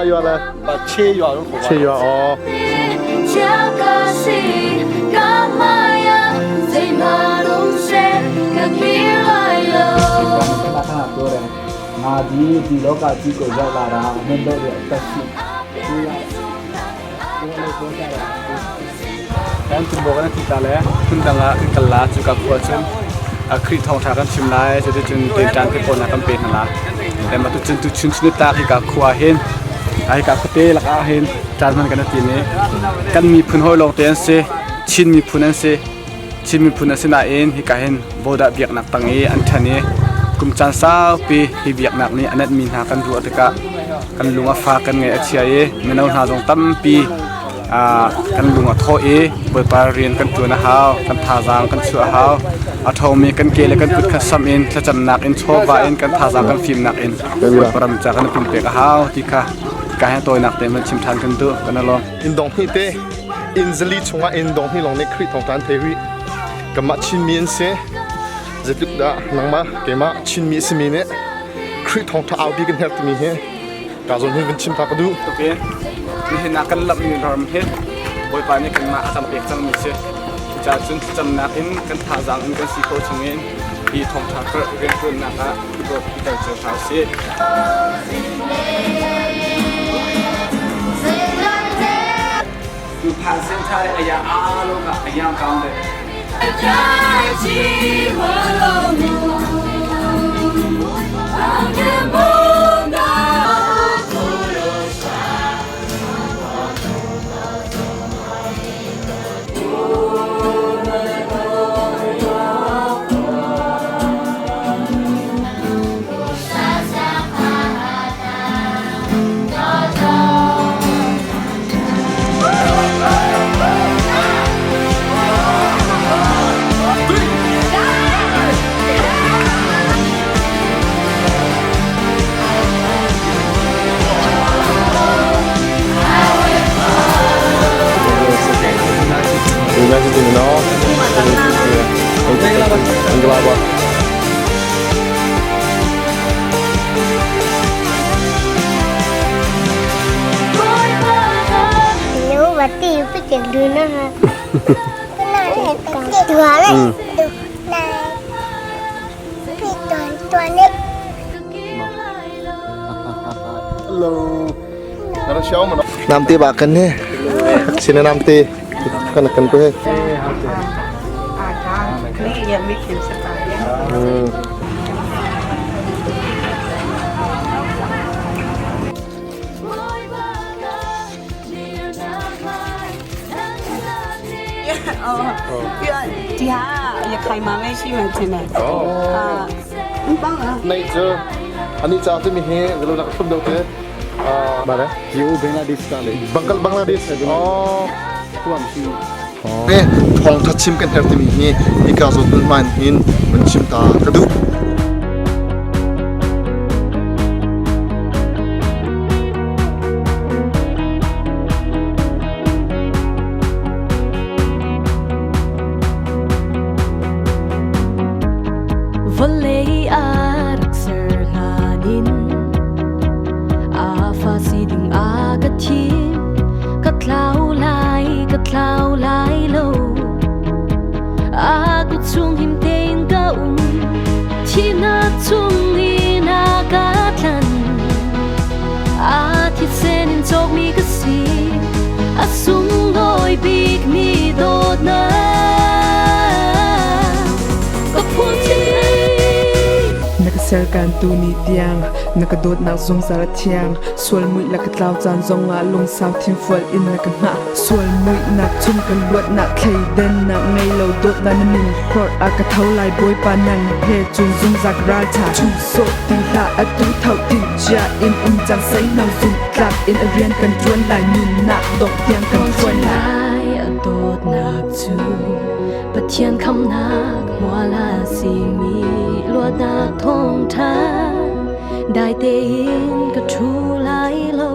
ยัวเลยเชี่ยัวเชี่ยัวอ๋อมาดีโลกาจีก็ยาวลาราเงินโดดตัดสินแล้วคุณบอกกันที่ตาแล้วคุณดังละคุณกันละจุกับขวดซึ่งคริสทองทากันชิมไล่จะได้จนเต็มจานที่ปนกันเป็นละแต่มาตุจนตุชินชินตาที่กับขวดเห็นไอ้กับเตะละก็เห็นจานมันกันทีนี้กันมีพื้นห้อยลงเตียนเสชินมีพื้นนั้นเสชินมีพื้นนั้นเสน่าเองที่กันเห็นโบดาเบียกนักตังเออันเทนี้กุมจันทร์สาวปีที่เบียกนักนี้อันนั้นมีหากันรู้อัตกะกันลุงฟ้ากันไงอาเชียเอเมื่อเราหาตรงตั้มปีกันลุงอัทโอเอเปิดปาเรียนกันตัวนะฮาวกันท่าจางกันชัวฮาวอัทโอมีกันเกลกันพุทธคัสซัมเอ็นถ้าจำหนักเอ็นโชว์ว่าเอ็นกันท่าจางกันฟิล์มหนักเอ็นปรำจากกันเป็นเปกฮาวที่ค่ะการให้ตัวหนักเต็มมันชิมทานกันตัวกันนะลองอินดงที่เตอินซลีชงว่าอินดงที่ลงในคริสทองทานเทวีกับมาชินมีนเสจะตุกดาหนังมาเกมาชินมีสมีเนี่ยคริสทองท้าเอาดีกันแทบจะมีเฮกาจนเห็นเป็นชิมตากระดูโอเคนี่เห็นนักกันหลับมีรำเฮบอยปานี่กันมาจำเปียกจำมีเสจะจนจำนักเอ็นกันท่าจางเอ็นกันสีโคชงเอ็นที่ทองท้ากระเรียนตัวนักอ่ะที่บอกที่เจอเท้าเสียดูผ่านเส้นชัยอายาอาโลกะอายามกางเลยImagine no, Englava. Nếu mà tiêu cái chuyện đưa nó ha, cái này còn thừa đấy, này, cái toàn đấy. Hello. Nó show mà nó. Nam tê bạc cân nhé. Xin nam tê. Kan akan ko eh. Ni yang bikin setaya. Dia ya khai ma mai shi ma chen này. Bang à. Này giờ anh đi chào tôi mình he, rồi nó không đâu thế. Bà đấy. You Bangladesh ka le. Bangladesh. Eh, thong thachim kan her timi hi ikazo tun man hin manchim ta kadu Volei arak serlanin afa siding agatin katlau lai lo aku chung him tein ka thina chung ina ka tlan a thi sen in chok mi ka si asung noi big mi dot na ka phun Nakaserkan tu ni tiang nakadot nak zong zara tiang sual mui la katlaw chan zong nga lung sao thim fual in nakanga sual mui nak chum kan luat nak thei den nak ngei lo dot na min khor a ka thau lai boy pa nan he chung zung zak ral cha chu so ti la atu thau ti ja in chang sai nau zum tlap in a rian kan chuan lai min nak dok tiang kan chuan lai dot nak chu pathian kham nak mwala si mi lua na thong tha dai te in ka thu lai lo